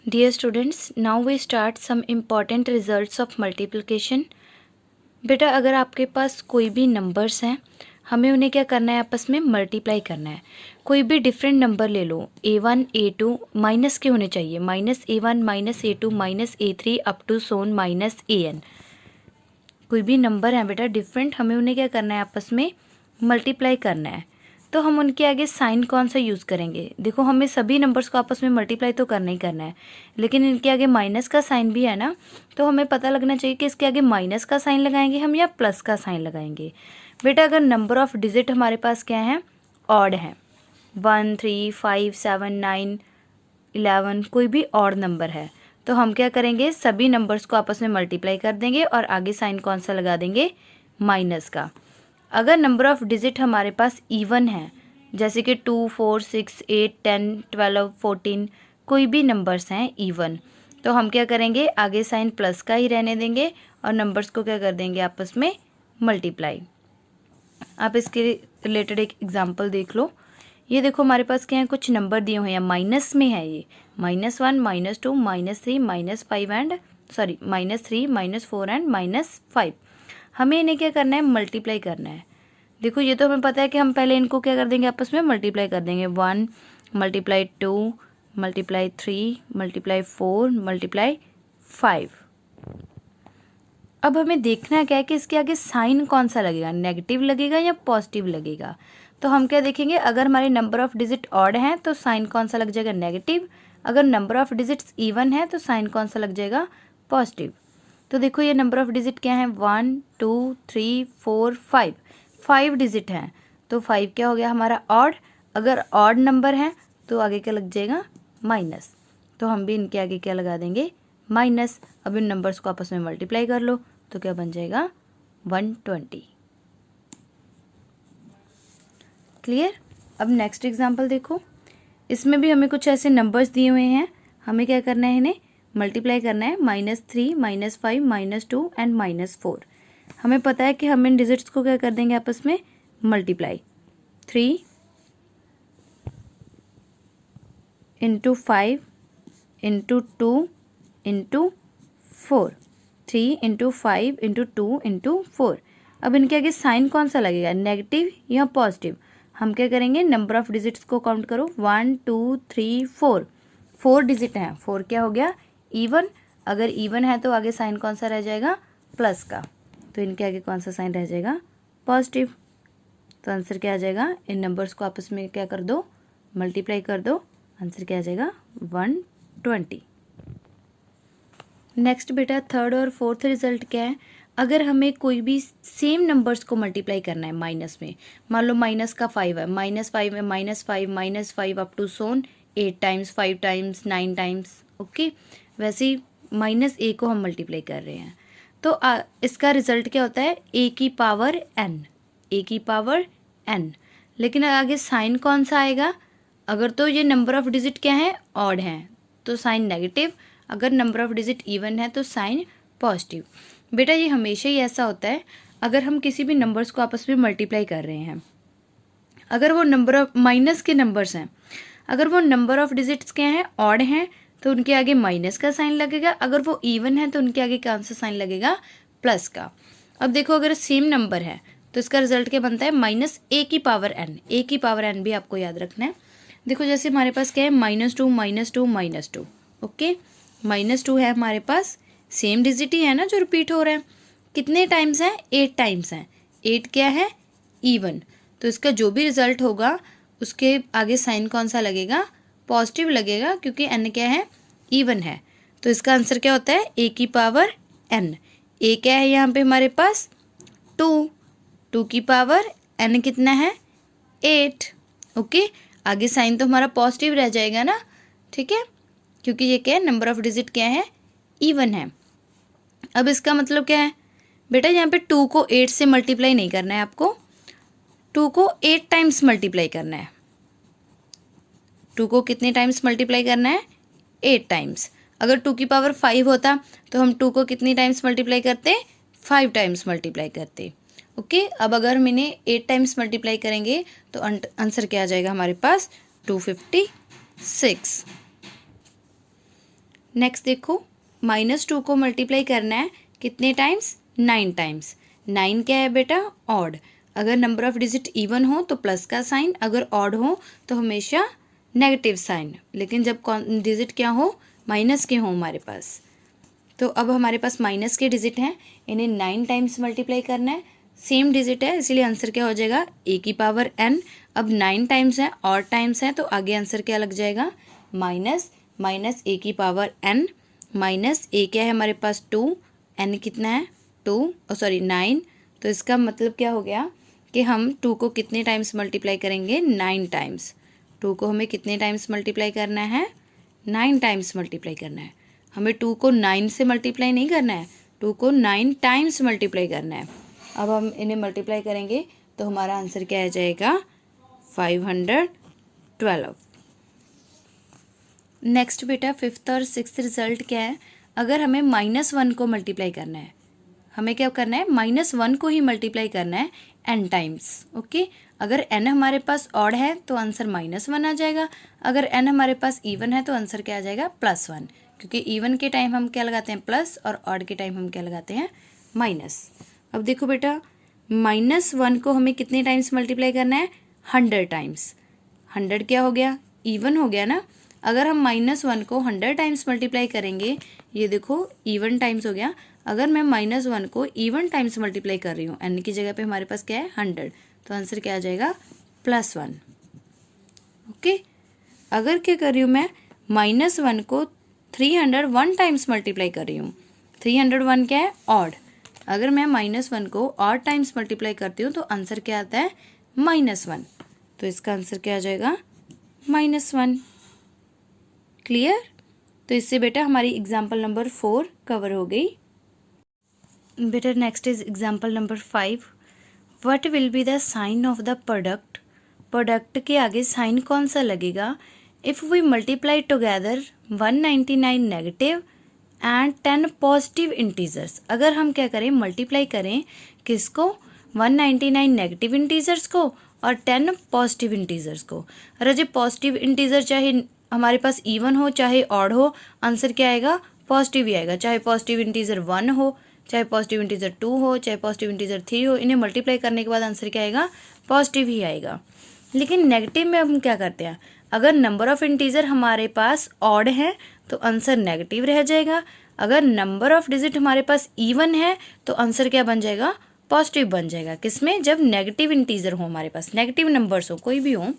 Dear students, now we start some important results of multiplication. बेटा अगर आपके पास कोई भी नंबर्स हैं, हमें उन्हें क्या करना है, आपस में मल्टीप्लाई करना है। कोई भी डिफरेंट नंबर ले लो, A1 A2 माइनस के होने चाहिए, -A1 -A2 -A3 up to Son -AN। कोई भी नंबर है बेटा डिफरेंट, हमें उन्हें क्या करना है, आपस में मल्टीप्लाई करना है। तो हम उनके आगे साइन कौन सा यूज़ करेंगे? देखो हमें सभी नंबर्स को आपस में मल्टीप्लाई तो करना ही करना है, लेकिन इनके आगे माइनस का साइन भी है ना, तो हमें पता लगना चाहिए कि इसके आगे माइनस का साइन लगाएंगे हम या प्लस का साइन लगाएंगे। बेटा अगर नंबर ऑफ़ डिजिट हमारे पास क्या है, ऑड है, 1 3 5 7 9 11, कोई भी ऑड नंबर है, तो हम क्या करेंगे, सभी नंबर्स को आपस में मल्टीप्लाई कर देंगे और आगे साइन कौन सा लगा देंगे, माइनस का। अगर नंबर ऑफ़ डिजिट हमारे पास इवन है, जैसे कि 2 4 6 8 10 12 14, कोई भी नंबर्स हैं इवन, तो हम क्या करेंगे, आगे साइन प्लस का ही रहने देंगे और नंबर्स को क्या कर देंगे, आपस में मल्टीप्लाई। आप इसके रिलेटेड एक एग्जांपल देख लो। ये देखो हमारे पास क्या है, कुछ नंबर दिए हुए हैं, माइनस में है ये, -1 -2 -3 -5 एंड -3 -4 एंड -5। हमें इन्हें क्या करना है, मल्टीप्लाई करना है। देखो ये तो हमें पता है कि हम पहले इनको क्या कर देंगे, आपस में मल्टीप्लाई कर देंगे। 1 × 2 × 3 × 4 × 5। अब हमें देखना क्या है कि इसके आगे साइन कौन सा लगेगा, नेगेटिव लगेगा या पॉजिटिव लगेगा। तो हम क्या देखेंगे, अगर हमारे नंबर ऑफ़ डिजिट ऑड हैं तो साइन कौन सा लग जाएगा, नेगेटिव। अगर नंबर ऑफ़ डिजिट्स इवन है तो साइन कौन सा लग जाएगा, पॉजिटिव। तो देखो ये नंबर ऑफ़ डिजिट क्या है, 1 2 3 4 5, 5 डिजिट हैं, तो 5 क्या हो गया हमारा, ऑड। अगर ऑड नंबर है तो आगे क्या लग जाएगा, माइनस, तो हम भी इनके आगे क्या लगा देंगे, माइनस। अब इन नंबर्स को आपस में मल्टीप्लाई कर लो तो क्या बन जाएगा, 120। क्लियर। अब नेक्स्ट एग्जांपल देखो, इसमें भी हमें कुछ ऐसे नंबर्स दिए हुए हैं, हमें क्या करना है, इन्हें मल्टीप्लाई करना है, -3 -5 -2 एंड -4। हमें पता है कि हम इन डिजिट्स को क्या कर देंगे, आपस में मल्टीप्लाई। 3 × 5 × 2 × 4, 3 × 5 × 2 × 4। अब इनके आगे साइन कौन सा लगेगा, नेगेटिव या पॉजिटिव। हम क्या करेंगे, नंबर ऑफ़ डिजिट्स को काउंट करो, 1 2 3 4, 4 डिजिट हैं, 4 क्या हो गया, इवन। अगर इवन है तो आगे साइन कौन सा रह जाएगा, प्लस का, तो इनके आगे कौन सा साइन रह जाएगा, पॉजिटिव। तो आंसर क्या आ जाएगा, इन नंबर्स को आपस में क्या कर दो, मल्टीप्लाई कर दो, आंसर क्या आ जाएगा, 120। नेक्स्ट बेटा थर्ड और फोर्थ रिजल्ट क्या है, अगर हमें कोई भी सेम नंबर्स को मल्टीप्लाई करना है माइनस में, मान लो माइनस का 5 है, -5 में -5 अप टू सोन 8 टाइम्स 5 टाइम्स 9 टाइम्स, ओके। वैसे ही -a को हम मल्टीप्लाई कर रहे हैं, तो इसका रिजल्ट क्या होता है, a की पावर n। लेकिन आगे साइन कौन सा आएगा, अगर तो ये नंबर ऑफ़ डिजिट क्या है, ऑड हैं, तो साइन नेगेटिव। अगर नंबर ऑफ़ डिजिट इवन है तो साइन पॉजिटिव। बेटा ये हमेशा ही ऐसा होता है, अगर हम किसी भी नंबर्स को आपस में मल्टीप्लाई कर रहे हैं, अगर वो नंबर ऑफ माइनस के नंबर्स हैं, अगर वो नंबर ऑफ़ डिजिट्स क्या हैं, ऑड हैं, तो उनके आगे माइनस का साइन लगेगा। अगर वो इवन है तो उनके आगे कौन सा साइन लगेगा, प्लस का। अब देखो अगर सेम नंबर है तो इसका रिजल्ट क्या बनता है, -a की पावर n। a की पावर n भी आपको याद रखना है। देखो जैसे हमारे पास क्या है, -2 -2 -2, ओके। -2 है हमारे पास, सेम डिजिट ही है ना जो रिपीट हो रहा है। कितने टाइम्स हैं, 8 टाइम्स हैं। 8 क्या है, इवन, तो इसका जो भी रिजल्ट होगा उसके आगे साइन कौन सा लगेगा, पॉजिटिव लगेगा, क्योंकि n क्या है, इवन है। तो इसका आंसर क्या होता है, a की पावर n। a क्या है यहाँ पे हमारे पास, 2 की पावर n कितना है, 8, ओके। आगे साइन तो हमारा पॉजिटिव रह जाएगा ना, ठीक है, क्योंकि ये क्या है, नंबर ऑफ़ डिजिट क्या है, इवन है। अब इसका मतलब क्या है बेटा, यहाँ पे 2 को 8 से मल्टीप्लाई नहीं करना है आपको, 2 को 8 टाइम्स मल्टीप्लाई करना है। 2 को कितने टाइम्स मल्टीप्लाई करना है, 8 टाइम्स। अगर 2 की पावर 5 होता तो हम 2 को कितनी टाइम्स मल्टीप्लाई करते, 5 टाइम्स मल्टीप्लाई करते, ओके। अब अगर हम इन्हें 8 टाइम्स मल्टीप्लाई करेंगे तो आंसर क्या आ जाएगा हमारे पास, 256। नेक्स्ट देखो, -2 को मल्टीप्लाई करना है कितने टाइम्स, 9 टाइम्स। 9 क्या है बेटा, ऑड। अगर नंबर ऑफ डिजिट इवन हो तो प्लस का साइन, अगर ऑड हो तो हमेशा नेगेटिव साइन। लेकिन जब डिजिट क्या हो, माइनस के हो हमारे पास, तो अब हमारे पास माइनस के डिजिट हैं, इन्हें 9 टाइम्स मल्टीप्लाई करना है। सेम डिजिट है इसलिए आंसर क्या हो जाएगा, a की पावर n। अब 9 टाइम्स है और टाइम्स है तो आगे आंसर क्या लग जाएगा, माइनस a की पावर n माइनस a क्या है हमारे पास 2, n कितना है 2, 9। तो इसका मतलब क्या हो गया कि हम 2 को कितने टाइम्स मल्टीप्लाई करेंगे, 9 टाइम्स। 2 को हमें कितने टाइम्स मल्टीप्लाई करना है, 9 टाइम्स मल्टीप्लाई करना है। हमें 2 को 9 से मल्टीप्लाई नहीं करना है, 2 को 9 टाइम्स मल्टीप्लाई करना है। अब हम इन्हें मल्टीप्लाई करेंगे तो हमारा आंसर क्या आ जाएगा, 512। नेक्स्ट बेटा 5th और 6th रिजल्ट क्या है, अगर हमें -1 को मल्टीप्लाई करना है, हमें क्या करना है, -1 को ही मल्टीप्लाई करना है n टाइम्स। ओके, अगर n हमारे पास ऑड है तो आंसर -1 आ जाएगा, अगर n हमारे पास इवन है तो आंसर क्या आ जाएगा, +1। क्योंकि इवन के टाइम हम क्या लगाते हैं प्लस, और ऑड के टाइम हम क्या लगाते हैं, माइनस। अब देखो बेटा, -1 को हमें कितने टाइम्स मल्टीप्लाई करना है, 100 टाइम्स। 100 क्या हो गया, इवन हो गया ना। अगर हम -1 को 100 टाइम्स मल्टीप्लाई करेंगे, ये देखो इवन टाइम्स हो गया। अगर मैं -1 को इवन टाइम्स मल्टीप्लाई कर रही हूँ, n की जगह पे हमारे पास क्या है 100, तो आंसर क्या आ जाएगा, +1। ओके, अगर क्या कर रही हूँ मैं, -1 को 301 टाइम्स मल्टीप्लाई कर रही हूँ, 301 क्या है, ऑड। अगर मैं -1 को ऑड टाइम्स मल्टीप्लाई करती हूँ तो आंसर क्या आता है, -1। तो इसका आंसर क्या आ जाएगा, -1। क्लियर। तो इससे बेटा हमारी एग्जाम्पल नंबर 4 कवर हो गई। बेटा next is example number 5। What will be the sign of the product, product के आगे साइन कौन सा लगेगा, if we multiply together 199 negative and 10 positive integers. अगर हम क्या करें, मल्टीप्लाई करें किसको, 199 नेगेटिव इंटीजर्स को और 10 पॉजिटिव इंटीजर्स को। अरे जो पॉजिटिव इंटीजर चाहे हमारे पास इवन हो चाहे ऑड हो, आंसर क्या आएगा, पॉजिटिव ही आएगा। चाहे पॉजिटिव इंटीजर 1 हो, चाहे पॉजिटिव इंटीजर 2 हो, चाहे पॉजिटिव इंटीजर 3 हो, इन्हें मल्टीप्लाई करने के बाद आंसर क्या आएगा, पॉजिटिव ही आएगा। लेकिन नेगेटिव में हम क्या करते हैं, अगर नंबर ऑफ इंटीजर हमारे पास ऑड है तो आंसर नेगेटिव रह जाएगा, अगर नंबर ऑफ डिजिट हमारे पास इवन है तो आंसर क्या बन जाएगा, पॉजिटिव बन जाएगा। किसमें, जब नेगेटिव इंटीजर हो हमारे पास, नेगेटिव नंबर्स हो, कोई भी हो,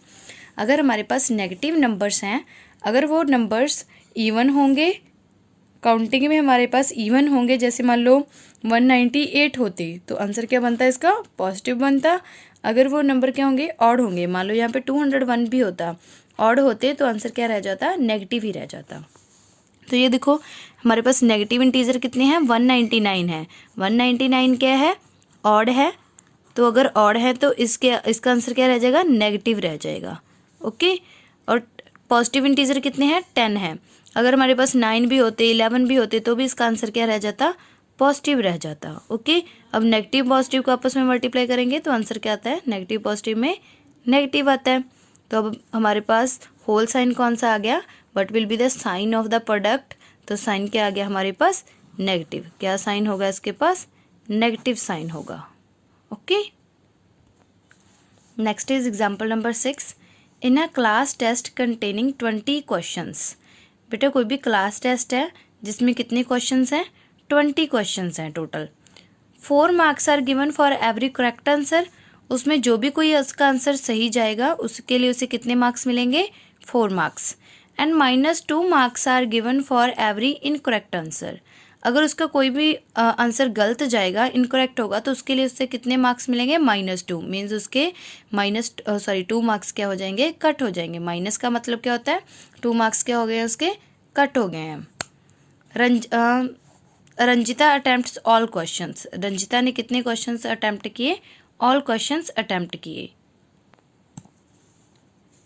अगर हमारे पास नेगेटिव नंबर्स हैं, अगर वो नंबर्स इवन होंगे, काउंटिंग में हमारे पास इवन होंगे, जैसे मान लो 198 होती तो आंसर क्या बनता है इसका, पॉजिटिव बनता। अगर वो नंबर क्या होंगे, ऑड होंगे, मान लो यहाँ पे 201 भी होता, ऑड होते तो आंसर क्या रह जाता, नेगेटिव ही रह जाता। तो ये देखो हमारे पास नेगेटिव इंटीजर कितने हैं, 199 है। 199 क्या है, ऑड है, तो अगर ऑड है तो इसका आंसर क्या रह जाएगा, नेगेटिव रह जाएगा। ओके, और पॉजिटिव इंटीजर कितने हैं, 10 है। अगर हमारे पास 9 भी होते, 11 भी होते तो भी इसका आंसर क्या रह जाता, पॉजिटिव रह जाता। ओके, अब नेगेटिव पॉजिटिव को आपस में मल्टीप्लाई करेंगे तो आंसर क्या आता है, नेगेटिव पॉजिटिव में नेगेटिव आता है। तो अब हमारे पास होल साइन कौन सा आ गया, what will be the sign of the product, तो साइन क्या आ गया हमारे पास, नेगेटिव। क्या साइन होगा इसके पास, नेगेटिव साइन होगा। Okay, next is example number 6। In a class test containing 20 questions. बेटा कोई भी क्लास टेस्ट है जिसमें कितने क्वेश्चंस हैं, 20 क्वेश्चंस हैं total. 4 marks are given for every correct answer. उसमें जो भी कोई उसका आंसर सही जाएगा उसके लिए उसे कितने मार्क्स मिलेंगे, 4 marks. And -2 marks are given for every incorrect answer. अगर उसका कोई भी आंसर गलत जाएगा, इनकरेक्ट होगा, तो उसके लिए उससे कितने मार्क्स मिलेंगे, -2। मीन्स उसके 2 मार्क्स क्या हो जाएंगे, कट हो जाएंगे। माइनस का मतलब क्या होता है, 2 मार्क्स क्या हो गए उसके, कट हो गए हैं। Ranjita attempts all questions. Ranjita ने कितने क्वेश्चंस अटेम्प्ट किए, ऑल क्वेश्चंस अटेम्प्ट किए।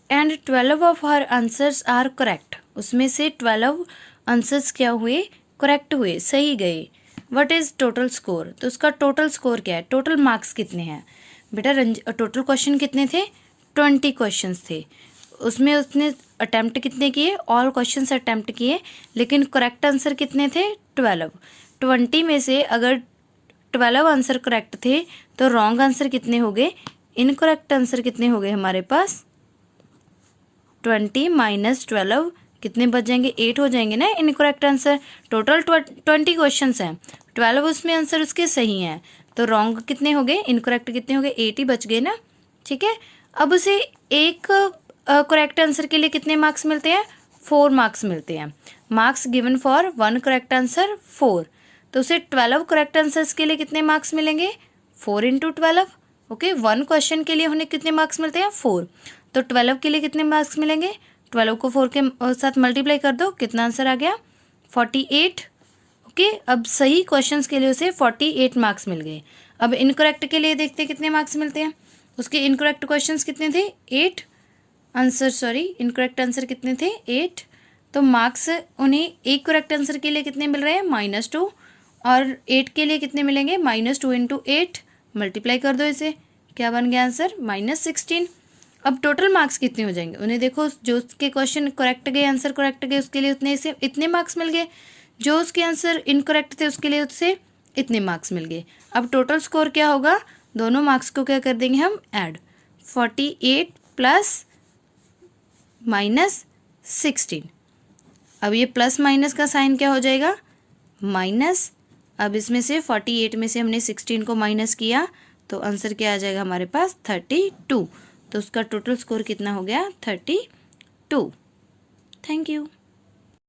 And 12 of her answers are correct. उसमें से 12 आंसर्स क्या हुए, करेक्ट हुए, सही गए। व्हाट इज टोटल स्कोर, तो उसका टोटल स्कोर क्या है, टोटल मार्क्स कितने हैं। बेटा टोटल क्वेश्चन कितने थे, 20 क्वेश्चंस थे, उसमें उसने अटैम्प्ट कितने किए, ऑल क्वेश्चंस अटैम्प्ट किए, लेकिन करेक्ट आंसर कितने थे, 12। 20 में से अगर 12 आंसर करेक्ट थे तो रॉन्ग आंसर कितने हो गए, इनकरेक्ट आंसर कितने हो गए हमारे पास, 20 माइनस 12 कितने बच जाएंगे, 8 हो जाएंगे ना इनकरेक्ट आंसर। टोटल 20 क्वेश्चन हैं, 12 उसमें आंसर उसके सही हैं, तो रॉन्ग कितने हो गए, इनकरेक्ट कितने हो गए, 8 ही बच गए ना। ठीक है, अब उसे एक करेक्ट आंसर के लिए कितने मार्क्स मिलते हैं, 4 मार्क्स मिलते हैं। Marks given for 1 correct answer 4, तो उसे 12 करेक्ट आंसर्स के लिए कितने मार्क्स मिलेंगे, 4 इंटू 12। ओके, 1 क्वेश्चन के लिए उन्हें कितने मार्क्स मिलते हैं, 4, तो 12 के लिए कितने मार्क्स मिलेंगे, 12 को 4 के साथ मल्टीप्लाई कर दो, कितना आंसर आ गया, 48। ओके, अब सही क्वेश्चंस के लिए उसे 48 मार्क्स मिल गए। अब इनकरेक्ट के लिए देखते हैं कितने मार्क्स मिलते हैं। उसके इनकरेक्ट क्वेश्चंस कितने थे, 8 आंसर, सॉरी इनकरेक्ट आंसर कितने थे, 8, तो मार्क्स उन्हें एक करेक्ट आंसर के लिए कितने मिल रहे हैं, -2, और 8 के लिए कितने मिलेंगे, -2 इंटू 8, मल्टीप्लाई कर दो इसे, क्या बन गया आंसर, -16। अब टोटल मार्क्स कितने हो जाएंगे, उन्हें देखो जो उसके क्वेश्चन करेक्ट गए, आंसर करेक्ट गए, उसके लिए उतने से इतने मार्क्स मिल गए, जो उसके आंसर इनकरेक्ट थे उसके लिए उससे इतने मार्क्स मिल गए। अब टोटल स्कोर क्या होगा, दोनों मार्क्स को क्या कर देंगे हम, ऐड, 48 प्लस -16। अब ये प्लस माइनस का साइन क्या हो जाएगा, माइनस। अब इसमें से 48 में से हमने 16 को माइनस किया, तो आंसर क्या आ जाएगा हमारे पास, 32। तो उसका टोटल स्कोर कितना हो गया, 32। Thank you.